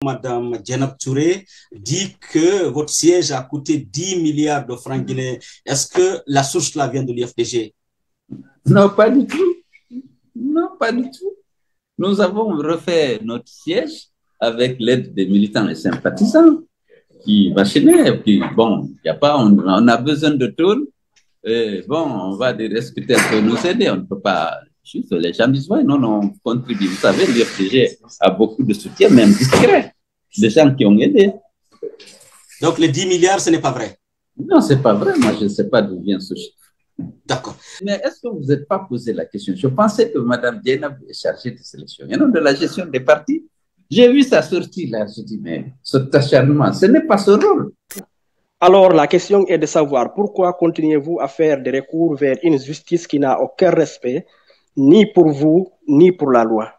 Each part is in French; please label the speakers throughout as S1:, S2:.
S1: Madame Djenab Touré dit que votre siège a coûté 10 milliards de francs guinéens. Est-ce que la source là vient de l'IFDG?
S2: Non, pas du tout. Non, pas du tout. Nous avons refait notre siège avec l'aide des militants et sympathisants qui machinaient. Puis bon, y a pas, on a besoin de tout. Et bon, on va discuter un peu, nous aider. On ne peut pas. Juste, les gens disent, ouais, non, on contribue. Vous savez, l'IFDG a beaucoup de soutien, même discret, des gens qui ont aidé.
S1: Donc, les 10 milliards, ce n'est pas vrai?
S2: Non, ce n'est pas vrai. Moi, je ne sais pas d'où vient ce chiffre.
S1: D'accord.
S2: Mais est-ce que vous n'êtes pas posé la question? Je pensais que Mme Djenab est chargée de sélection et non de la gestion des partis. J'ai vu sa sortie là, je dis, mais cet acharnement, ce n'est pas son rôle.
S3: Alors, la question est de savoir pourquoi continuez-vous à faire des recours vers une justice qui n'a aucun respect, ni pour vous, ni pour la loi?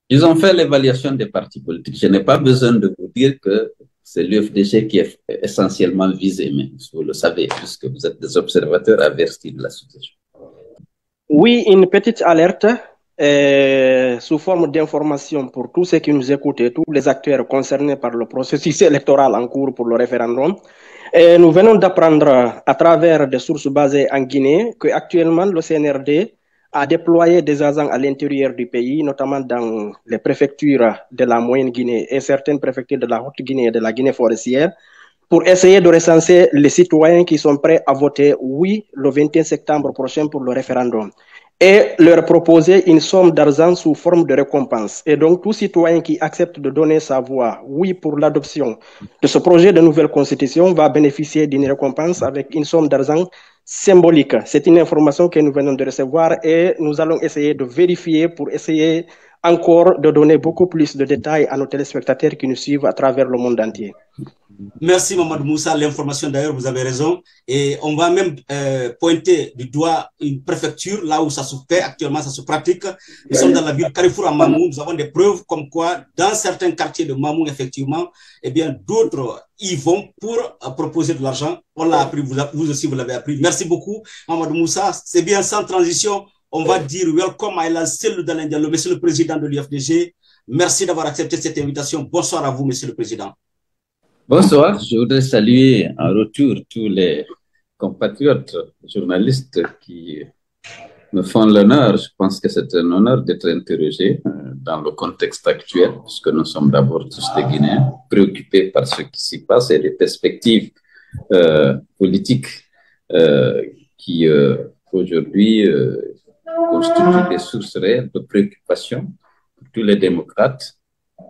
S2: Ils ont fait l'évaluation des partis politiques. Je n'ai pas besoin de vous dire que c'est l'UFDG qui est essentiellement visé, mais vous le savez, puisque vous êtes des observateurs avertis de la situation.
S3: Oui, une petite alerte sous forme d'information pour tous ceux qui nous écoutent et tous les acteurs concernés par le processus électoral en cours pour le référendum. Et nous venons d'apprendre à travers des sources basées en Guinée qu'actuellement le CNRD a déployé des agents à l'intérieur du pays, notamment dans les préfectures de la Moyenne Guinée et certaines préfectures de la Haute Guinée et de la Guinée forestière, pour essayer de recenser les citoyens qui sont prêts à voter oui le 21 septembre prochain pour le référendum et leur proposer une somme d'argent sous forme de récompense. Et donc, tout citoyen qui accepte de donner sa voix oui pour l'adoption de ce projet de nouvelle constitution va bénéficier d'une récompense avec une somme d'argent symbolique. C'est une information que nous venons de recevoir et nous allons essayer de vérifier pour essayer encore de donner beaucoup plus de détails à nos téléspectateurs qui nous suivent à travers le monde entier.
S1: Merci Mamadou Moussa, l'information d'ailleurs, vous avez raison. Et on va même pointer du doigt une préfecture, là où ça se fait actuellement, ça se pratique. Nous sommes dans la ville Carrefour à Mamou, nous avons des preuves comme quoi dans certains quartiers de Mamou, effectivement, eh bien d'autres y vont pour proposer de l'argent. On l'a appris, vous aussi vous l'avez appris. Merci beaucoup Mamadou Moussa, c'est bien sans transition. On va dire welcome à Elhadji Cellou Dalein Diallo, monsieur le président de l'UFDG. Merci d'avoir accepté cette invitation. Bonsoir à vous, monsieur le président.
S2: Bonsoir, je voudrais saluer en retour tous les compatriotes journalistes qui me font l'honneur. Je pense que c'est un honneur d'être interrogé dans le contexte actuel, puisque nous sommes d'abord tous des Guinéens, préoccupés par ce qui s'y passe et les perspectives politiques qui aujourd'hui constituent des sources réelles de préoccupation pour tous les démocrates,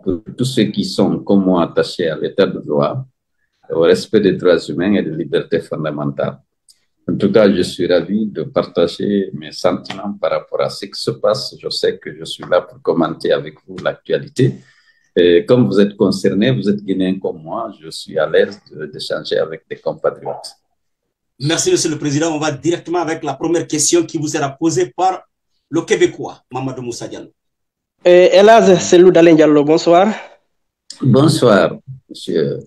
S2: pour tous ceux qui sont, comme moi, attachés à l'état de droit, au respect des droits humains et des libertés fondamentales. En tout cas, je suis ravi de partager mes sentiments par rapport à ce qui se passe. Je sais que je suis là pour commenter avec vous l'actualité. Et comme vous êtes concernés, vous êtes Guinéens comme moi, je suis à l'aise d'échanger avec des compatriotes.
S1: Merci, monsieur le président. On va directement avec la première question qui vous sera posée par le Québécois, Mamadou Moussa Diallo.
S3: Elhadji Cellou Dalein Diallo, bonsoir.
S2: Bonsoir, monsieur.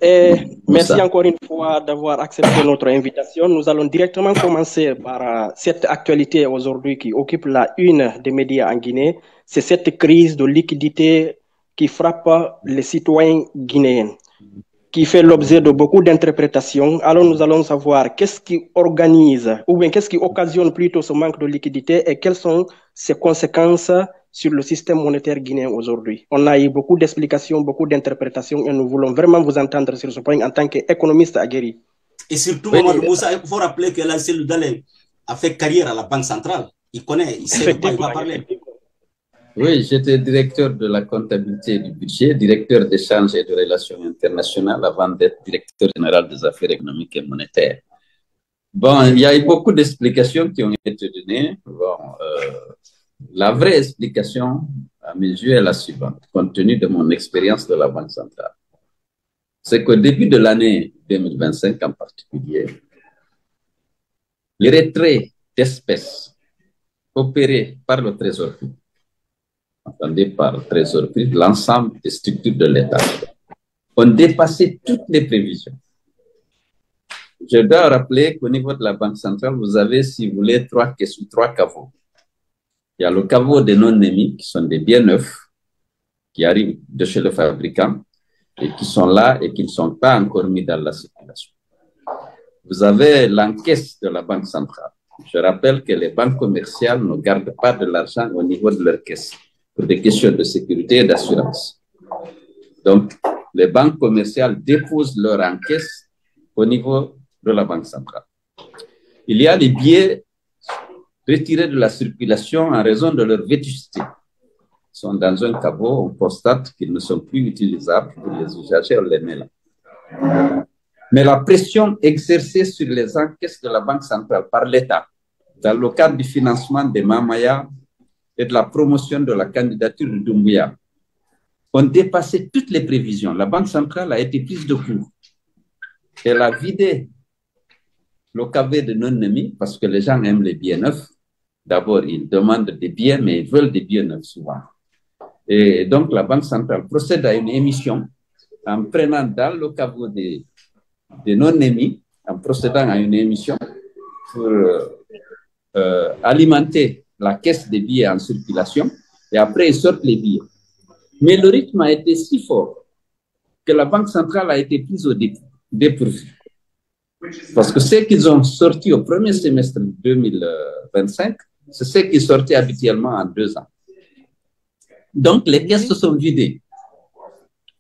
S3: Merci encore une fois d'avoir accepté notre invitation. Nous allons directement commencer par cette actualité aujourd'hui qui occupe la une des médias en Guinée. C'est cette crise de liquidité qui frappe les citoyens guinéens, qui fait l'objet de beaucoup d'interprétations. Alors nous allons savoir qu'est-ce qui organise, ou bien qu'est-ce qui occasionne plutôt ce manque de liquidité et quelles sont ses conséquences sur le système monétaire guinéen aujourd'hui. On a eu beaucoup d'explications, beaucoup d'interprétations et nous voulons vraiment vous entendre sur ce point en tant qu'économiste aguerri.
S1: Et surtout, Mamadou Moussa, il faut rappeler que Elhadji Cellou Dalein a fait carrière à la Banque centrale. Il connaît, il sait de quoi il va parler.
S2: Oui, j'étais directeur de la comptabilité et du budget, directeur d'échanges et de relations internationales avant d'être directeur général des affaires économiques et monétaires. Bon, il y a eu beaucoup d'explications qui ont été données. Bon, la vraie explication, à mes yeux, est la suivante, compte tenu de mon expérience de la Banque centrale. C'est qu'au début de l'année 2025 en particulier, les retraits d'espèces opérés par le Trésor public, entendez par le Trésor public, l'ensemble des structures de l'État, ont dépassé toutes les prévisions. Je dois rappeler qu'au niveau de la Banque centrale, vous avez, si vous voulez, trois caveaux. Il y a le caveau des non-émis, qui sont des biens neufs. qui arrivent de chez le fabricant et qui sont là et qui ne sont pas encore mis dans la circulation. Vous avez l'encaisse de la Banque centrale. Je rappelle que les banques commerciales ne gardent pas de l'argent au niveau de leur caisse pour des questions de sécurité et d'assurance. Donc, les banques commerciales déposent leur encaisse au niveau de la Banque centrale. Il y a les billets retirés de la circulation en raison de leur vétusté. Ils sont dans un caveau, on constate qu'ils ne sont plus utilisables pour les usagers, on les met là. Mais la pression exercée sur les encaisses de la Banque centrale par l'État, dans le cadre du financement des Mamaya et de la promotion de la candidature de Doumbouya, ont dépassé toutes les prévisions. La Banque centrale a été prise de court. Elle a vidé le caveau de non-nemi parce que les gens aiment les billets neufs. D'abord, ils demandent des billets, mais ils veulent des billets neufs souvent. Et donc, la Banque centrale procède à une émission en prenant dans le caveau des non-émis, en procédant à une émission pour alimenter la caisse des billets en circulation, et après ils sortent les billets. Mais le rythme a été si fort que la Banque centrale a été prise au dépourvu. Parce que ce qu'ils ont sorti au premier semestre 2025, c'est ce qui sortait habituellement en 2 ans. Donc les caisses se sont vidées.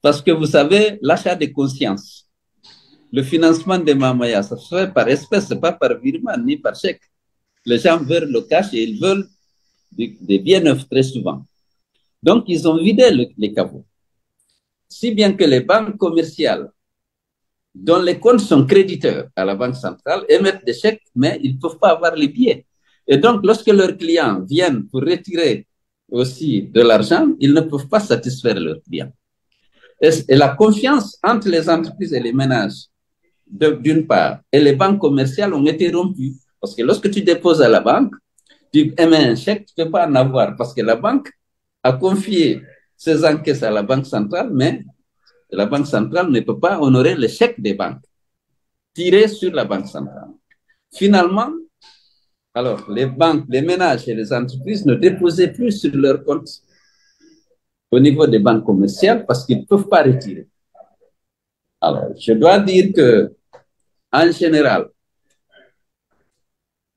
S2: Parce que vous savez, l'achat de conscience, le financement des Mamaya, ça se fait par espèce, ce n'est pas par virement ni par chèque. Les gens veulent le cash et ils veulent des biens neufs très souvent. Donc, ils ont vidé les caveaux. Si bien que les banques commerciales, dont les comptes sont créditeurs à la Banque centrale, émettent des chèques, mais ils ne peuvent pas avoir les billets. Et donc, lorsque leurs clients viennent pour retirer aussi de l'argent, ils ne peuvent pas satisfaire leurs clients. Et la confiance entre les entreprises et les ménages, d'une part, et les banques commerciales ont été rompues. Parce que lorsque tu déposes à la banque, tu émets un chèque, tu ne peux pas en avoir parce que la banque a confié ses encaisses à la Banque centrale, mais la Banque centrale ne peut pas honorer le chèque des banques tirés sur la Banque centrale. Finalement, alors, les banques, les ménages et les entreprises ne déposaient plus sur leur compte au niveau des banques commerciales parce qu'ils ne peuvent pas retirer. Alors, je dois dire que, en général,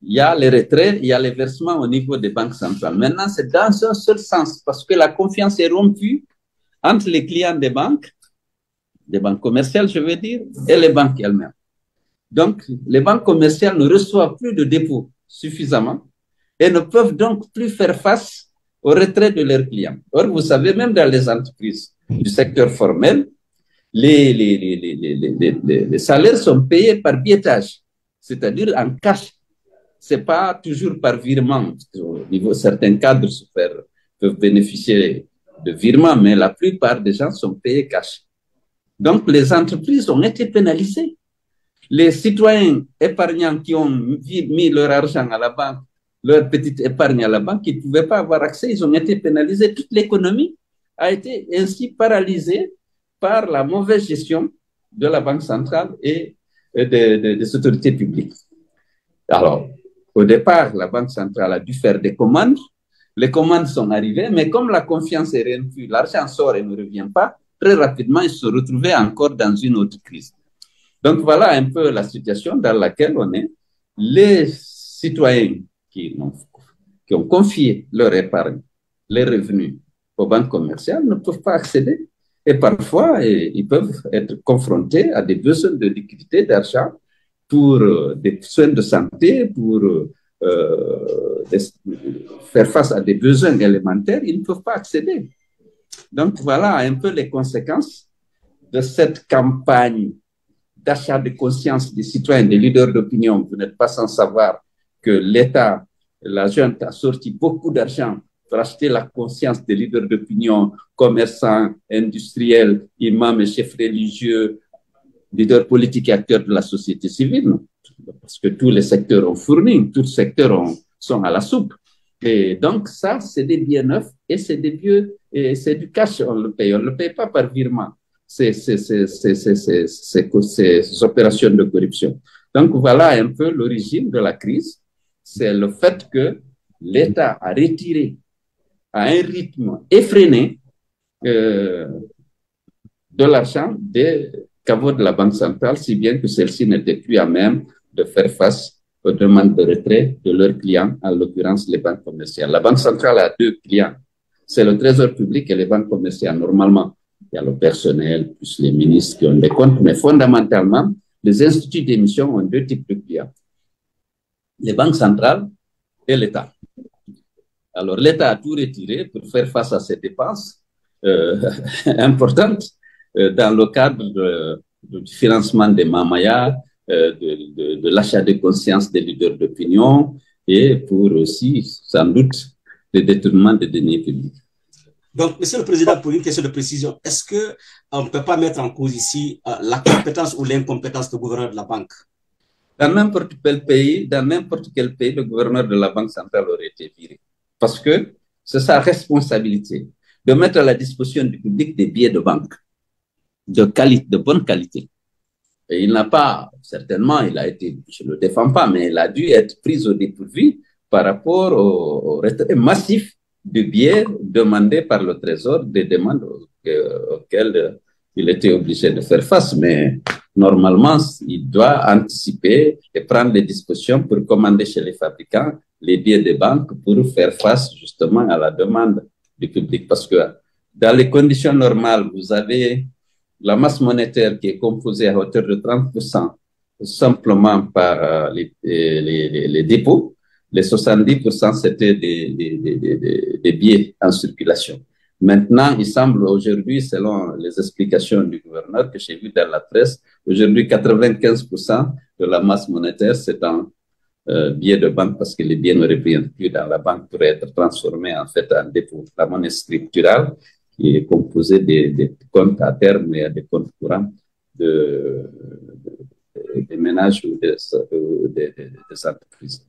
S2: il y a les retraits, il y a les versements au niveau des banques centrales. Maintenant, c'est dans un seul sens parce que la confiance est rompue entre les clients des banques commerciales, je veux dire, et les banques elles-mêmes. Donc, les banques commerciales ne reçoivent plus de dépôts suffisamment et ne peuvent donc plus faire face au retrait de leurs clients. Or, vous savez, même dans les entreprises du secteur formel, les salaires sont payés par biettage, c'est-à-dire en cash. Ce n'est pas toujours par virement. Au niveau, certains cadres peuvent bénéficier de virements, mais la plupart des gens sont payés cash. Donc, les entreprises ont été pénalisées. Les citoyens épargnants qui ont mis leur argent à la banque, leur petite épargne à la banque, ils ne pouvaient pas avoir accès, ils ont été pénalisés. Toute l'économie a été ainsi paralysée par la mauvaise gestion de la Banque centrale et des autorités publiques. Alors, au départ, la Banque centrale a dû faire des commandes. Les commandes sont arrivées, mais comme la confiance est rompue, l'argent sort et ne revient pas, très rapidement, ils se retrouvaient encore dans une autre crise. Donc, voilà un peu la situation dans laquelle on est. Les citoyens qui ont confié leur épargne, les revenus aux banques commerciales ne peuvent pas accéder. Et parfois, ils peuvent être confrontés à des besoins de liquidité, d'argent, pour des soins de santé, pour faire face à des besoins élémentaires, ils ne peuvent pas accéder. Donc, voilà un peu les conséquences de cette campagne d'achat de conscience des citoyens, des leaders d'opinion. Vous n'êtes pas sans savoir que l'État, la junte, a sorti beaucoup d'argent pour acheter la conscience des leaders d'opinion, commerçants, industriels, imams et chefs religieux, leaders politiques et acteurs de la société civile, parce que tous les secteurs ont fourni, tous les secteurs sont à la soupe. Et donc, ça, c'est des biens neufs et c'est des biens, et c'est du cash, on ne le paye pas par virement, ces opérations de corruption. Donc, voilà un peu l'origine de la crise. C'est le fait que l'État a retiré à un rythme effréné de l'argent des caveaux de la Banque centrale, si bien que celle-ci n'était plus à même de faire face aux demandes de retrait de leurs clients, en l'occurrence les banques commerciales. La Banque centrale a deux clients, c'est le Trésor public et les banques commerciales. Normalement, il y a le personnel, plus les ministres qui ont des comptes, mais fondamentalement, les instituts d'émission ont deux types de clients. Les banques centrales et l'État. Alors, l'État a tout retiré pour faire face à ces dépenses importantes dans le cadre du financement des Mamaya, de l'achat de conscience des leaders d'opinion et pour aussi, sans doute, le détournement des deniers publics.
S1: Donc, Monsieur le Président, pour une question de précision, est-ce qu'on ne peut pas mettre en cause ici la compétence ou l'incompétence du gouverneur de la banque?
S2: Dans n'importe quel pays, le gouverneur de la Banque centrale aurait été viré. Parce que c'est sa responsabilité de mettre à la disposition du public des billets de banque de bonne qualité. Et il n'a pas, certainement, il a été, je ne le défends pas, mais il a dû être pris au dépourvu par rapport au retrait massif de billets demandés par le Trésor, des demandes auxquelles il était obligé de faire face. Mais normalement, il doit anticiper et prendre des dispositions pour commander chez les fabricants les billets de banque pour faire face justement à la demande du public. Parce que dans les conditions normales, vous avez la masse monétaire qui est composée à hauteur de 30% simplement par les dépôts. Les 70%, c'était des billets en circulation. Maintenant, il semble aujourd'hui, selon les explications du gouverneur que j'ai vu dans la presse, aujourd'hui 95% de la masse monétaire, c'est en billets de banque parce que les billets ne représentent plus dans la banque pour être transformés en fait en dépôt. La monnaie scripturale qui est composée des comptes à terme et des comptes courants des ménages ou des entreprises.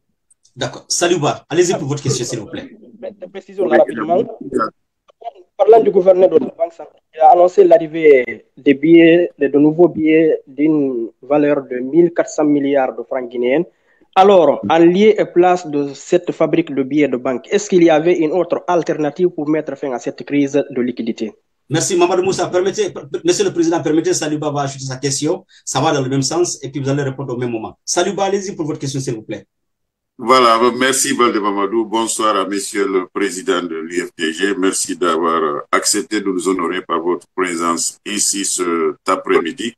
S1: D'accord. Saluba, allez-y pour votre question, s'il vous plaît.
S3: Précision rapidement. Parlant du gouverneur de la Banque centrale, il a annoncé l'arrivée des billets, de nouveaux billets d'une valeur de 1400 milliards de francs guinéens. Alors, en lieu et place de cette fabrique de billets de banque, est-ce qu'il y avait une autre alternative pour mettre fin à cette crise de liquidité?
S1: Merci, Mamadou Moussa. Monsieur le Président, permettez Saluba va ajouter sa question. Ça va dans le même sens et puis vous allez répondre au même moment. Saluba, allez-y pour votre question, s'il vous plaît.
S4: Voilà, merci Balde Mamadou. Bonsoir à Monsieur le Président de l'UFDG. Merci d'avoir accepté de nous honorer par votre présence ici cet après-midi.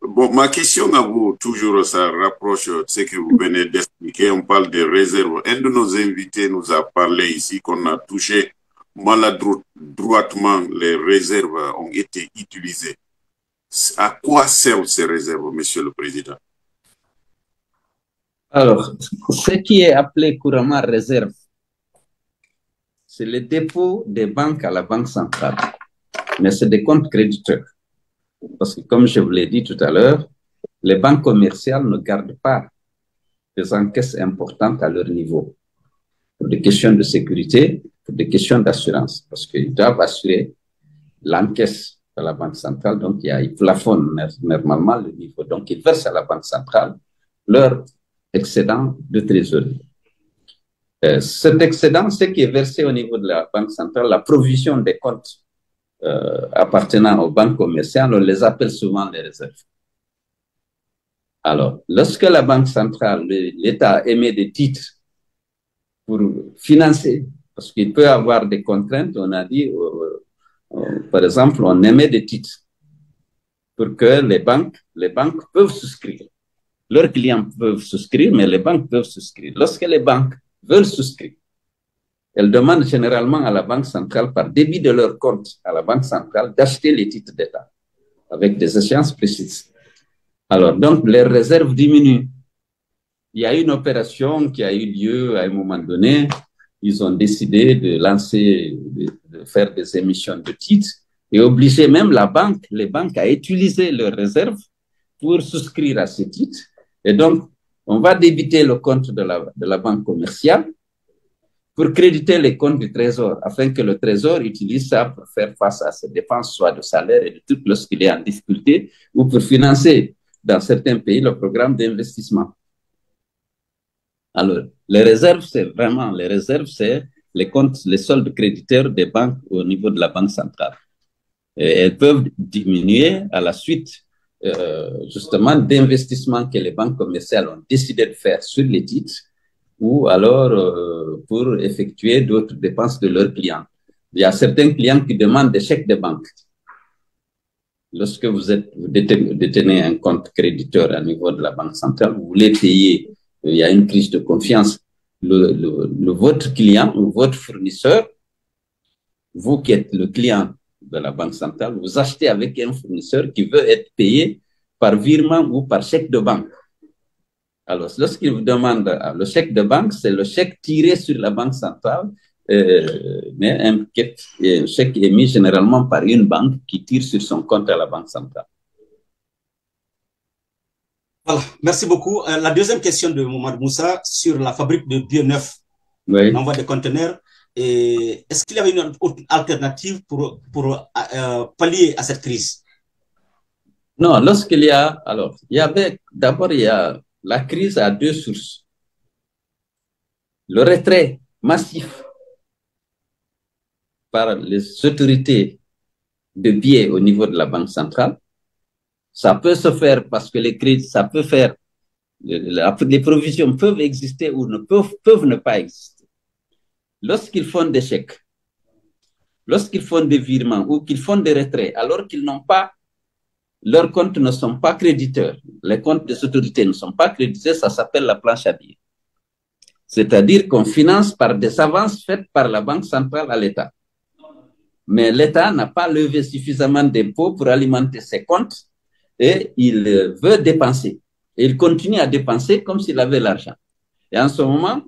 S4: Bon, ma question à vous, toujours, ça rapproche de ce que vous venez d'expliquer. On parle des réserves. Un de nos invités nous a parlé ici qu'on a touché maladroitement les réserves ont été utilisées. À quoi servent ces réserves, Monsieur le Président?
S2: Alors, ce qui est appelé couramment réserve, c'est le dépôt des banques à la Banque centrale. Mais c'est des comptes créditeurs. Parce que, comme je vous l'ai dit tout à l'heure, les banques commerciales ne gardent pas des encaisses importantes à leur niveau. Pour des questions de sécurité, pour des questions d'assurance. Parce qu'ils doivent assurer l'encaisse de la Banque centrale. Donc, ils plafonnent normalement le niveau. Donc, ils versent à la Banque centrale leur excédent de trésorerie. Cet excédent, ce qui est versé au niveau de la Banque centrale, la provision des comptes appartenant aux banques commerciales, on les appelle souvent les réserves. Alors, lorsque la Banque centrale, l'État émet des titres pour financer, parce qu'il peut avoir des contraintes, on a dit, par exemple, on émet des titres pour que les banques peuvent souscrire. Leurs clients peuvent souscrire, mais les banques peuvent souscrire. Lorsque les banques veulent souscrire, elles demandent généralement à la Banque centrale, par débit de leur compte à la Banque centrale, d'acheter les titres d'État avec des échéances précises. Alors, donc, les réserves diminuent. Il y a une opération qui a eu lieu à un moment donné. Ils ont décidé de lancer, de faire des émissions de titres et obliger même les banques à utiliser leurs réserves pour souscrire à ces titres. Et donc, on va débiter le compte de la banque commerciale pour créditer les comptes du Trésor, afin que le Trésor utilise ça pour faire face à ses dépenses, soit de salaire et de tout lorsqu'il est en difficulté, ou pour financer, dans certains pays, le programme d'investissement. Alors, les réserves, c'est les comptes, les soldes créditeurs des banques au niveau de la Banque centrale. elles peuvent diminuer à la suite justement d'investissements que les banques commerciales ont décidé de faire sur les titres ou alors pour effectuer d'autres dépenses de leurs clients. Il y a certains clients qui demandent des chèques de banque. Lorsque vous détenez un compte créditeur à niveau de la Banque centrale, vous voulez payer, il y a une crise de confiance, votre client ou votre fournisseur, vous qui êtes le client de la Banque centrale, vous achetez avec un fournisseur qui veut être payé par virement ou par chèque de banque. Alors, lorsqu'il vous demande le chèque de banque, c'est le chèque tiré sur la Banque centrale, mais un chèque émis généralement par une banque qui tire sur son compte à la Banque centrale.
S1: Voilà, merci beaucoup. La deuxième question de Mohamed Moussa sur la fabrique de bioneuf,
S2: oui.
S1: l'envoi des conteneurs. Est-ce qu'il y avait une autre alternative pour pallier à cette crise?
S2: Non, lorsqu'il y a, alors, d'abord, il y a la crise à deux sources. Le retrait massif par les autorités de billets au niveau de la Banque centrale. Ça peut se faire parce que les crédits, ça peut faire, les provisions peuvent exister ou peuvent ne pas exister. Lorsqu'ils font des chèques, lorsqu'ils font des virements ou qu'ils font des retraits, alors qu'ils n'ont pas, leurs comptes ne sont pas créditeurs, les comptes des autorités ne sont pas crédités, ça s'appelle la planche à billets. C'est-à-dire qu'on finance par des avances faites par la Banque centrale à l'État. Mais l'État n'a pas levé suffisamment d'impôts pour alimenter ses comptes et il veut dépenser. Et il continue à dépenser comme s'il avait l'argent. Et en ce moment,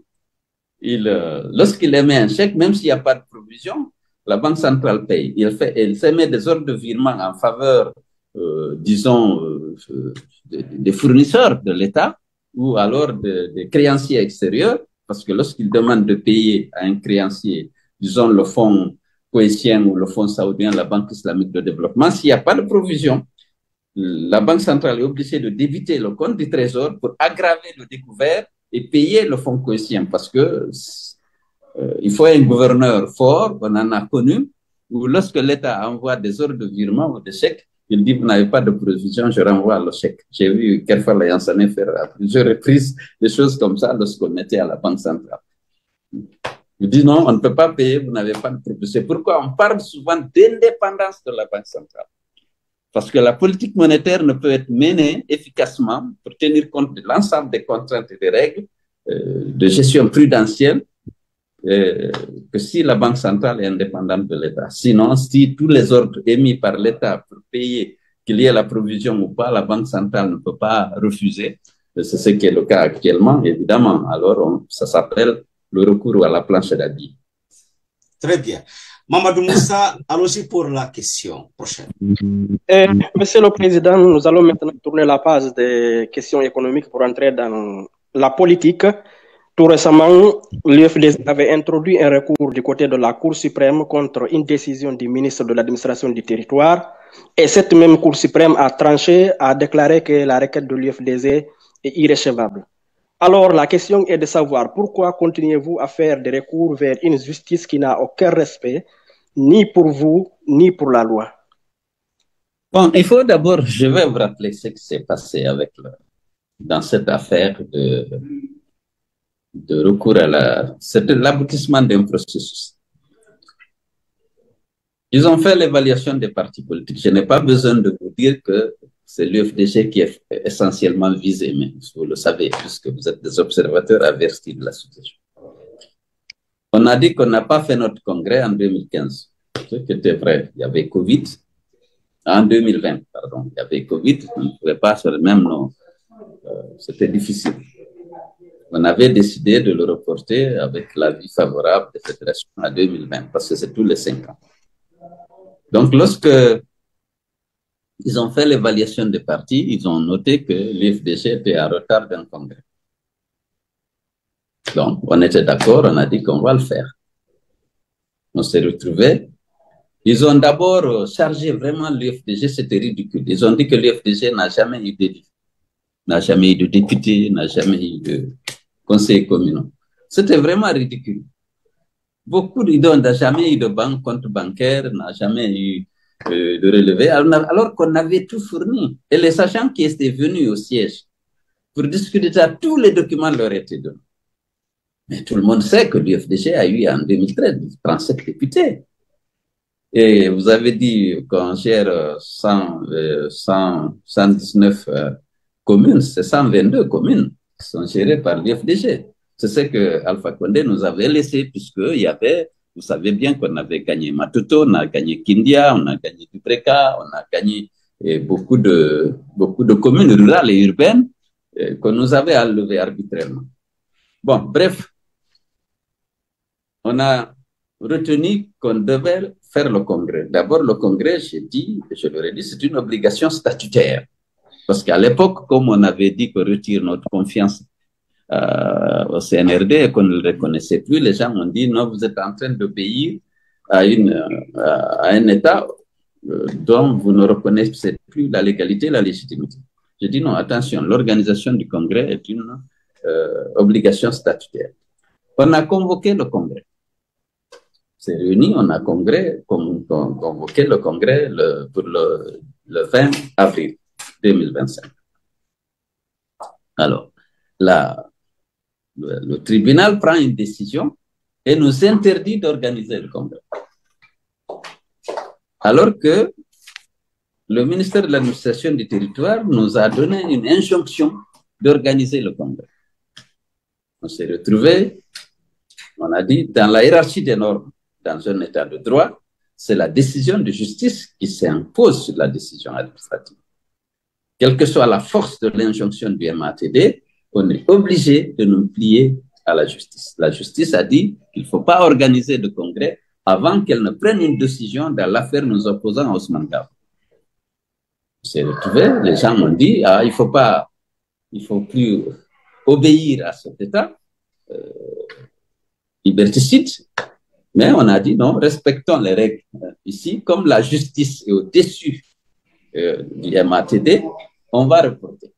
S2: lorsqu'il émet un chèque, même s'il n'y a pas de provision, la Banque centrale paye. Il s'émet des ordres de virement en faveur, des fournisseurs de l'État ou alors des créanciers extérieurs, parce que lorsqu'il demande de payer à un créancier, disons le fonds cohésien ou le fonds saoudien, la Banque islamique de développement, s'il n'y a pas de provision, la Banque centrale est obligée de débiter le compte du Trésor pour aggraver le découvert et payer le fonds cohésien, parce que il faut un gouverneur fort, on en a connu, où lorsque l'État envoie des ordres de virement ou des chèques, il dit, vous n'avez pas de provision, je renvoie le chèque. J'ai vu Kerfal Yansane faire à plusieurs reprises des choses comme ça lorsqu'on était à la Banque centrale. Il dit non, on ne peut pas payer, vous n'avez pas de provision. C'est pourquoi on parle souvent d'indépendance de la Banque centrale. Parce que la politique monétaire ne peut être menée efficacement pour tenir compte de l'ensemble des contraintes et des règles de gestion prudentielle que si la Banque centrale est indépendante de l'État. Sinon, si tous les ordres émis par l'État pour payer, qu'il y ait la provision ou pas, la Banque centrale ne peut pas refuser. C'est ce qui est le cas actuellement, évidemment. Alors, ça s'appelle le recours à la planche à billets.
S1: Très bien. Mamadou Moussa, allons-y pour la question prochaine.
S3: Monsieur le Président, nous allons maintenant tourner la page des questions économiques pour entrer dans la politique. Tout récemment, l'UFDG avait introduit un recours du côté de la Cour suprême contre une décision du ministre de l'administration du territoire. Et cette même Cour suprême a tranché, a déclaré que la requête de l'UFDG est irrécevable. Alors, la question est de savoir pourquoi continuez-vous à faire des recours vers une justice qui n'a aucun respect, ni pour vous, ni pour la loi?
S2: Bon, il faut d'abord, je vais vous rappeler ce qui s'est passé dans cette affaire de recours c'est l'aboutissement d'un processus. Ils ont fait l'évaluation des partis politiques. Je n'ai pas besoin de vous dire que c'est l'UFDG qui est essentiellement visé, mais vous le savez, puisque vous êtes des observateurs avertis de la situation. On a dit qu'on n'a pas fait notre congrès en 2015, ce qui était vrai. Il y avait Covid. En 2020, pardon, il y avait Covid, on ne pouvait pas faire le même nom. C'était difficile. On avait décidé de le reporter avec l'avis favorable des fédérations à 2020, parce que c'est tous les 5 ans. Donc, lorsque ils ont fait l'évaluation des partis, ils ont noté que l'UFDG était en retard d'un congrès. Donc, on était d'accord, on a dit qu'on va le faire. On s'est retrouvés. Ils ont d'abord chargé vraiment l'UFDG, c'était ridicule. Ils ont dit que l'UFDG n'a jamais eu d'élu, n'a jamais eu de député, n'a jamais eu de conseil communal. C'était vraiment ridicule. Beaucoup d'idées n'ont jamais eu de compte bancaire, n'a jamais eu de relever, alors qu'on avait tout fourni. Et les agents qui étaient venus au siège pour discuter ça, tous les documents leur étaient donnés. Mais tout le monde sait que l'UFDG a eu en 2013 37 députés. Et vous avez dit qu'on gère 119 communes, c'est 122 communes qui sont gérées par l'UFDG. C'est ce que Alpha Condé nous avait laissé, puisqu'il y avait, vous savez bien qu'on avait gagné Matuto, on a gagné Kindia, on a gagné Dupreka, on a gagné beaucoup de communes rurales et urbaines qu'on nous avait enlevées arbitrairement. Bon, bref, on a retenu qu'on devait faire le congrès. D'abord, le congrès, je leur ai dit, c'est une obligation statutaire. Parce qu'à l'époque, comme on avait dit qu'on retire notre confiance au CNRD et qu'on ne le reconnaissait plus, les gens ont dit, non, vous êtes en train d'obéir à un État dont vous ne reconnaissez plus la légalité et la légitimité. Je dis non, attention, l'organisation du congrès est une obligation statutaire. On a convoqué le congrès. C'est réuni, on a convoqué le congrès pour le 20 avril 2025. Alors, le tribunal prend une décision et nous interdit d'organiser le congrès. Alors que le ministère de l'administration du territoire nous a donné une injonction d'organiser le congrès. On s'est retrouvés, on a dit, dans la hiérarchie des normes, dans un état de droit, c'est la décision de justice qui s'impose sur la décision administrative. Quelle que soit la force de l'injonction du MATD, on est obligé de nous plier à la justice. La justice a dit qu'il ne faut pas organiser de congrès avant qu'elle ne prenne une décision dans l'affaire nous opposant à Ousmane Gao. On s'est retrouvés, les gens m'ont dit, il faut plus obéir à cet état liberticide. Mais on a dit non, respectons les règles. Ici, comme la justice est au-dessus du MATD, on va reporter.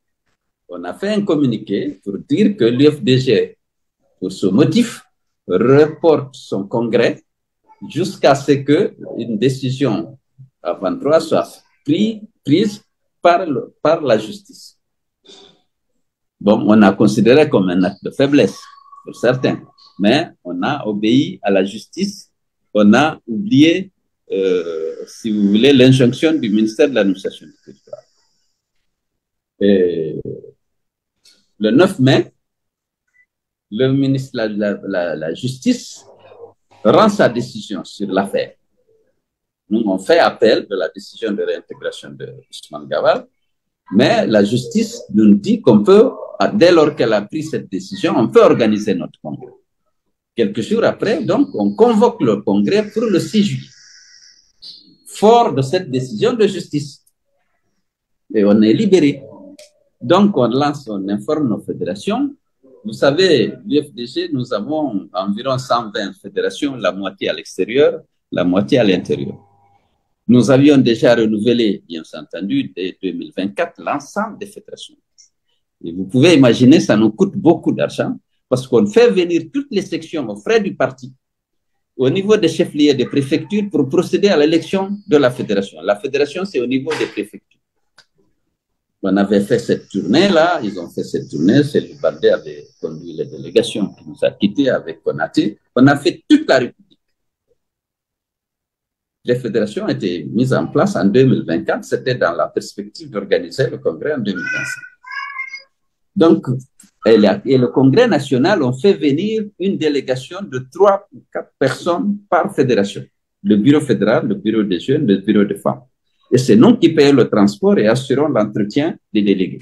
S2: On a fait un communiqué pour dire que l'UFDG, pour ce motif, reporte son congrès jusqu'à ce qu'une décision à 23 soit prise par la justice. Bon, on a considéré comme un acte de faiblesse pour certains. Mais on a obéi à la justice, on a oublié, si vous voulez, l'injonction du ministère de l'administration du territoire. Et le 9 mai, le ministre de la Justice rend sa décision sur l'affaire. Nous, on fait appel de la décision de réintégration de Ousmane Gawal, mais la justice nous dit qu'on peut, dès lors qu'elle a pris cette décision, on peut organiser notre congrès. Quelques jours après, donc, on convoque le congrès pour le 6 juillet, fort de cette décision de justice. Et on est libéré. Donc, on informe nos fédérations. Vous savez, l'UFDG, nous avons environ 120 fédérations, la moitié à l'extérieur, la moitié à l'intérieur. Nous avions déjà renouvelé, bien entendu, dès 2024, l'ensemble des fédérations. Et vous pouvez imaginer, ça nous coûte beaucoup d'argent, parce qu'on fait venir toutes les sections aux frais du parti au niveau des chefs-lieux des préfectures pour procéder à l'élection de la fédération. La fédération, c'est au niveau des préfectures. On avait fait cette tournée-là, ils ont fait cette tournée, Céline Baldé avait conduit les délégations qui nous a quittés avec Konaté. On a fait toute la République. Les fédérations étaient mises en place en 2024, c'était dans la perspective d'organiser le congrès en 2025. Donc, et le Congrès national, on fait venir une délégation de 3 ou 4 personnes par fédération. Le bureau fédéral, le bureau des jeunes, le bureau des femmes. Et c'est nous qui payons le transport et assurons l'entretien des délégués.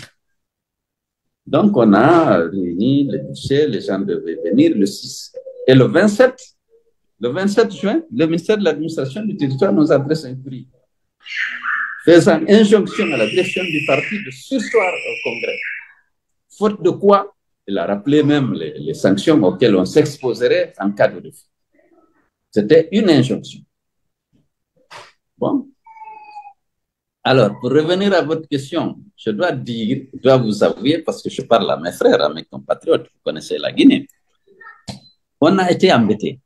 S2: Donc, on a réuni les budgets, les gens devaient venir le 6. Et le 27 juin, le ministère de l'administration du territoire nous adresse un courrier faisant injonction à la direction du parti de surseoir au Congrès. Faute de quoi, il a rappelé même les sanctions auxquelles on s'exposerait en cas de refus. C'était une injonction. Bon. Alors, pour revenir à votre question, je dois vous avouer, parce que je parle à mes frères, à mes compatriotes, vous connaissez la Guinée, on a été embêtés.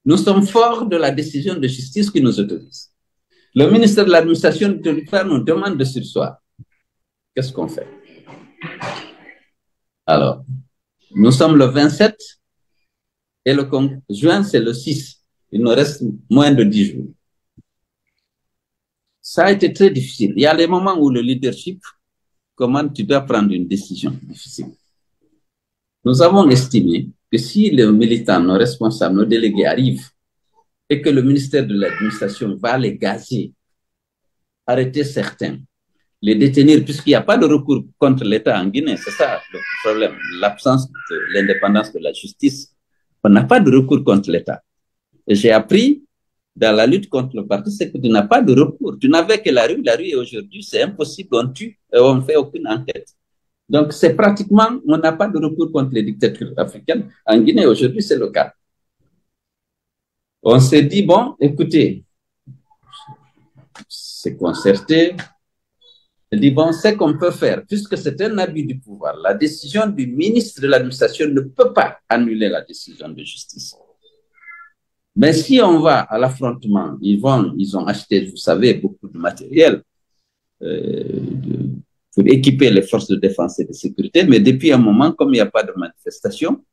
S2: Nous sommes forts de la décision de justice qui nous autorise. Le ministère de l'administration territoriale nous demande de surseoir. Qu'est-ce qu'on fait? Alors, nous sommes le 27 et le juin, c'est le 6. Il nous reste moins de 10 jours. Ça a été très difficile. Il y a des moments où le leadership, comment tu dois prendre une décision difficile. Nous avons estimé que si les militants, nos responsables, nos délégués arrivent et que le ministère de l'administration va les gazer, arrêter certains, les détenir, puisqu'il n'y a pas de recours contre l'État en Guinée, c'est ça le problème, l'absence de l'indépendance de la justice. On n'a pas de recours contre l'État. Et j'ai appris dans la lutte contre le parti, c'est que tu n'as pas de recours. Tu n'avais que la rue et aujourd'hui, c'est impossible, on tue et on ne fait aucune enquête. Donc, c'est pratiquement, on n'a pas de recours contre les dictatures africaines. En Guinée, aujourd'hui, c'est le cas. On s'est dit, bon, écoutez, c'est concerté. On dit, bon, c'est qu'on peut faire, puisque c'est un abus du pouvoir. La décision du ministre de l'administration ne peut pas annuler la décision de justice. Mais si on va à l'affrontement, ils ont acheté, vous savez, beaucoup de matériel pour équiper les forces de défense et de sécurité, mais depuis un moment, comme il n'y a pas de manifestation,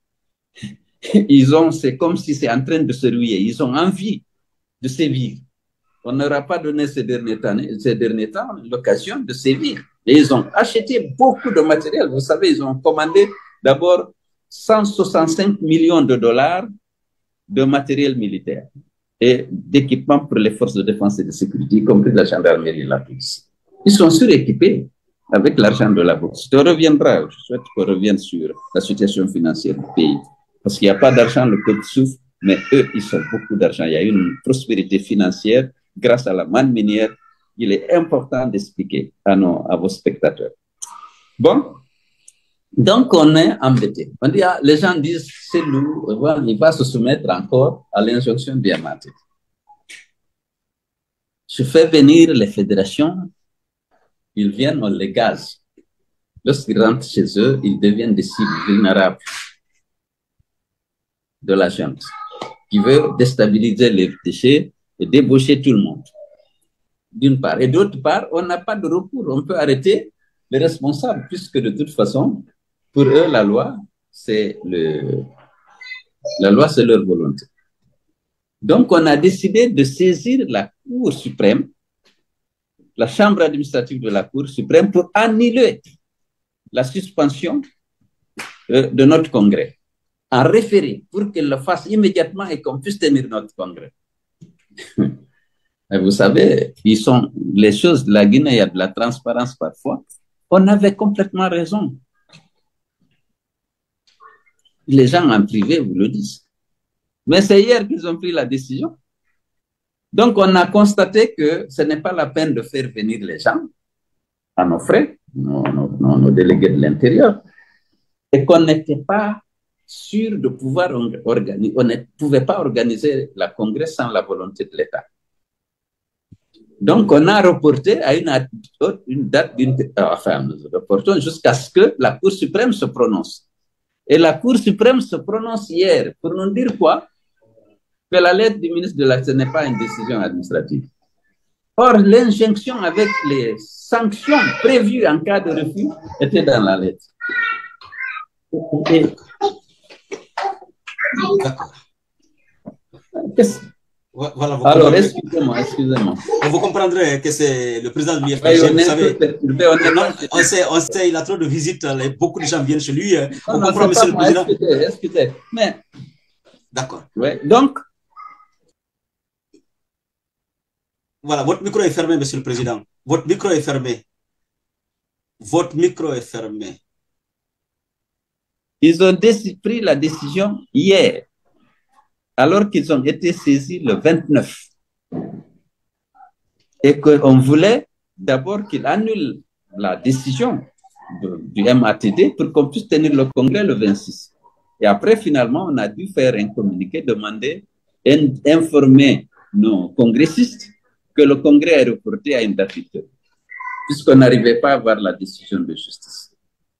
S2: c'est comme si c'est en train de se ruiner. Ils ont envie de sévir. On n'aura pas donné ces derniers temps l'occasion de sévir. Et ils ont acheté beaucoup de matériel. Vous savez, ils ont commandé d'abord 165 millions de dollars de matériel militaire et d'équipements pour les forces de défense et de sécurité, y compris la gendarmerie et la police. Ils sont suréquipés avec l'argent de la bourse. Je souhaite qu'on revienne sur la situation financière du pays. Parce qu'il n'y a pas d'argent, le peuple souffre, mais eux, ils ont beaucoup d'argent. Il y a une prospérité financière grâce à la manne minière. Il est important d'expliquer à vos spectateurs. Bon, donc on est embêté. On dit, les gens disent, c'est lourd, il va se soumettre encore à l'injonction du MAT. Je fais venir les fédérations, ils viennent, on les gaze. Lorsqu'ils rentrent chez eux, ils deviennent des cibles vulnérables de la junte, qui veut déstabiliser les déchets et débaucher tout le monde, d'une part. Et d'autre part, on n'a pas de recours. On peut arrêter les responsables, puisque de toute façon, pour eux, la loi, c'est leur volonté. Donc, on a décidé de saisir la Cour suprême, la chambre administrative de la Cour suprême, pour annuler la suspension de notre congrès, en référé, pour qu'elle le fasse immédiatement et qu'on puisse tenir notre congrès. Et vous savez, les choses de la Guinée, il y a de la transparence parfois. On avait complètement raison. Les gens en privé vous le disent. Mais c'est hier qu'ils ont pris la décision. Donc, on a constaté que ce n'est pas la peine de faire venir les gens à nos frais, nos délégués de l'intérieur, et qu'on n'était pas sûr de pouvoir organiser, on ne pouvait pas organiser la congrès sans la volonté de l'État. Donc, on a reporté à une date, enfin, nous reportons jusqu'à ce que la Cour suprême se prononce. Et la Cour suprême se prononce hier pour nous dire quoi? Que la lettre du ministre de l'Action n'est pas une décision administrative. Or, l'injonction avec les sanctions prévues en cas de refus était dans la lettre.
S1: Voilà,
S2: alors, excusez-moi.
S1: Vous comprendrez que c'est le président de l'UFPG, vous savez. On sait, il a trop de visites, beaucoup de gens viennent chez lui. On comprend, monsieur le président.
S2: Excusez, mais...
S1: D'accord.
S2: Ouais, donc...
S1: Voilà, votre micro est fermé, monsieur le président. Votre micro est fermé. Votre micro est fermé.
S2: Ils ont pris la décision hier, alors qu'ils ont été saisis le 29. Et qu'on voulait d'abord qu'ils annulent la décision du MATD pour qu'on puisse tenir le congrès le 26. Et après, finalement, on a dû faire un communiqué, demander, informer nos congressistes que le congrès est reporté à une date ultérieure, puisqu'on n'arrivait pas à avoir la décision de justice.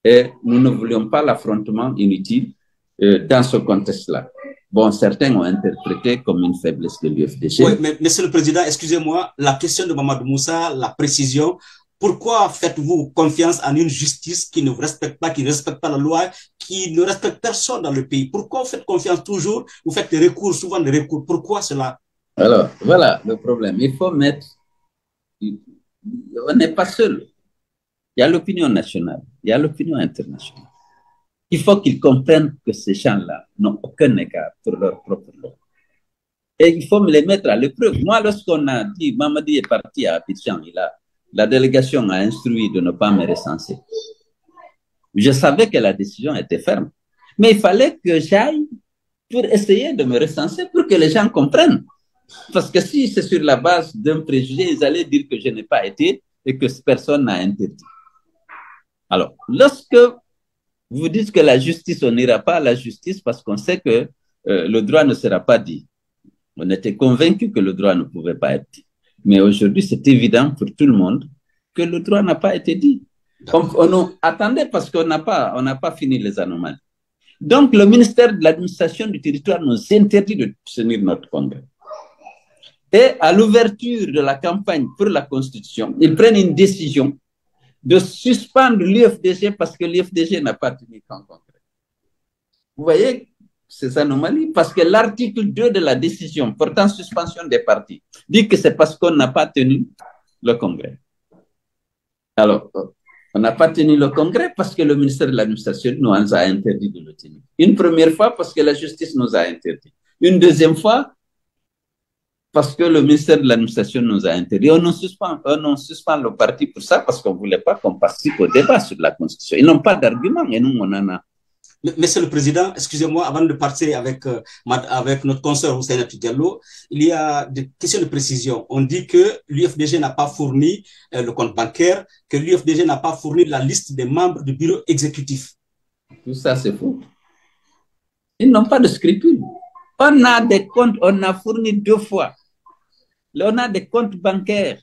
S2: Et nous ne voulions pas l'affrontement inutile. dans ce contexte-là. Bon, certains ont interprété comme une faiblesse de l'UFDG.
S1: Oui, mais Monsieur le Président, excusez-moi, la question de Mamadou Moussa, la précision, pourquoi faites-vous confiance en une justice qui ne vous respecte pas, qui ne respecte pas la loi, qui ne respecte personne dans le pays? Pourquoi vous faites confiance toujours? Vous faites des recours, souvent des recours. Pourquoi cela?
S2: Alors, voilà le problème. Il faut mettre... On n'est pas seul. Il y a l'opinion nationale, il y a l'opinion internationale. Il faut qu'ils comprennent que ces gens-là n'ont aucun égard pour leur propre loi. Et il faut me les mettre à l'épreuve. Moi, lorsqu'on a dit, Mamadi est parti à Abidjan, la délégation a instruit de ne pas me recenser. Je savais que la décision était ferme. Mais il fallait que j'aille pour essayer de me recenser pour que les gens comprennent. Parce que si c'est sur la base d'un préjugé, ils allaient dire que je n'ai pas été et que personne n'a interdit. Alors, lorsque vous dites que la justice, on n'ira pas à la justice parce qu'on sait que le droit ne sera pas dit. On était convaincu que le droit ne pouvait pas être dit. Mais aujourd'hui, c'est évident pour tout le monde que le droit n'a pas été dit. On attendait parce qu'on n'a pas fini les anomalies. Donc, le ministère de l'administration du territoire nous interdit de tenir notre congrès. Et à l'ouverture de la campagne pour la Constitution, ils prennent une décision de suspendre l'UFDG parce que l'UFDG n'a pas tenu son congrès. Vous voyez ces anomalies? Parce que l'article 2 de la décision portant suspension des partis dit que c'est parce qu'on n'a pas tenu le congrès. Alors, on n'a pas tenu le congrès parce que le ministère de l'administration nous a interdit de le tenir. Une première fois parce que la justice nous a interdit. Une deuxième fois parce que le ministère de l'administration nous a interdit. On suspend le parti pour ça parce qu'on ne voulait pas qu'on participe au débat sur la Constitution. Ils n'ont pas d'argument et nous, on en a.
S1: Monsieur le Président, excusez-moi, avant de partir avec notre consoeur Hussein Diallo, il y a des questions de précision. On dit que l'UFDG n'a pas fourni le compte bancaire, que l'UFDG n'a pas fourni la liste des membres du bureau exécutif.
S2: Tout ça, c'est faux. Ils n'ont pas de scrupules. On a des comptes, on a fourni 2 fois. On a des comptes bancaires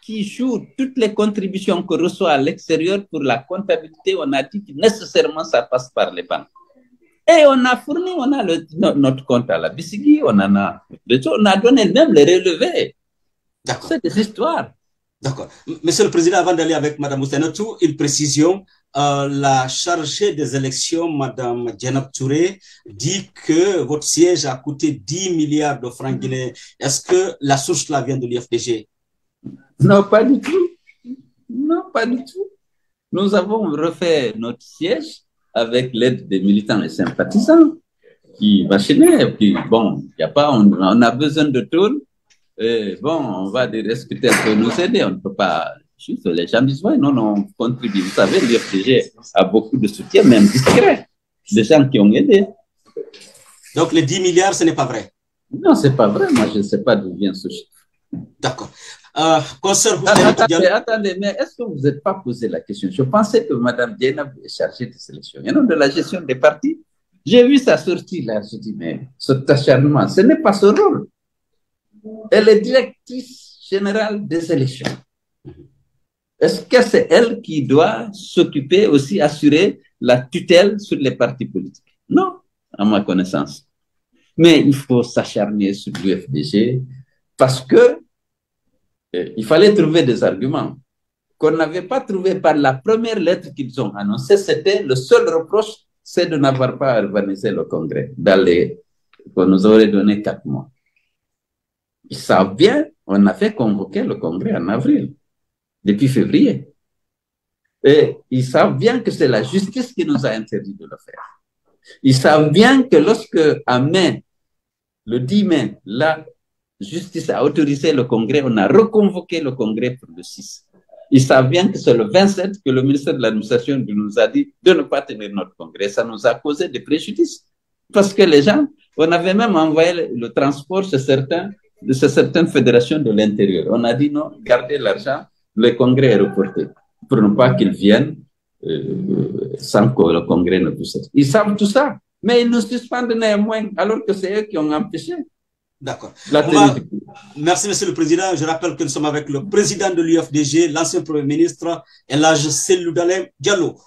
S2: qui jouent toutes les contributions qu'on reçoit à l'extérieur pour la comptabilité. On a dit que nécessairement ça passe par les banques. Et on a fourni, on a notre compte à la Bissigi, on a donné même les relevés. C'est des histoires.
S1: D'accord. Monsieur le Président, avant d'aller avec Mme Moustanatou, une précision. La chargée des élections, Mme Djenab Touré, dit que votre siège a coûté 10 milliards de francs guinéens. Est-ce que la source là vient de l'UFDG?
S2: Non, pas du tout. Non, pas du tout. Nous avons refait notre siège avec l'aide des militants et sympathisants qui machinaient. Et puis, bon, y a pas, on a besoin de tout. Et bon, on va des rescriteurs pour nous aider. On ne peut pas... Juste, les gens disent, ouais, non, on contribue. Vous savez, l'UFDG a beaucoup de soutien, même discret. Des gens qui ont aidé.
S1: Donc, les 10 milliards, ce n'est pas vrai?
S2: Non, ce n'est pas vrai. Moi, je ne sais pas d'où vient ce chiffre.
S1: D'accord.
S2: Attendez, mais est-ce que vous n'êtes pas posé la question? Je pensais que Mme Dienab est chargée de sélection et non de la gestion des partis. J'ai vu sa sortie là. Je dis, mais cet acharnement, ce n'est pas son rôle. Elle est directrice générale des élections. Est-ce que c'est elle qui doit s'occuper aussi, assurer la tutelle sur les partis politiques? Non, à ma connaissance. Mais il faut s'acharner sur l'UFDG parce que il fallait trouver des arguments qu'on n'avait pas trouvé par la première lettre qu'ils ont annoncée. C'était le seul reproche, c'est de n'avoir pas organisé le congrès qu'on nous aurait donné 4 mois. Ils savent bien, on a fait convoquer le congrès en avril. Depuis février. Et ils savent bien que c'est la justice qui nous a interdit de le faire. Ils savent bien que lorsque, le 10 mai, la justice a autorisé le congrès, on a reconvoqué le congrès pour le 6. Ils savent bien que c'est le 27 que le ministère de l'administration nous a dit de ne pas tenir notre congrès. Ça nous a causé des préjudices. Parce que les gens, on avait même envoyé le transport chez certaines fédérations de l'intérieur. On a dit non, gardez l'argent. Le congrès est reporté pour ne pas qu'ils viennent sans que le congrès ne puisse être. Ils savent tout ça, mais ils nous suspendent néanmoins alors que c'est eux qui ont empêché.
S1: D'accord. Merci, Monsieur le Président. Je rappelle que nous sommes avec le président de l'UFDG, l'ancien Premier ministre, Elhadji Cellou Dalein Diallo.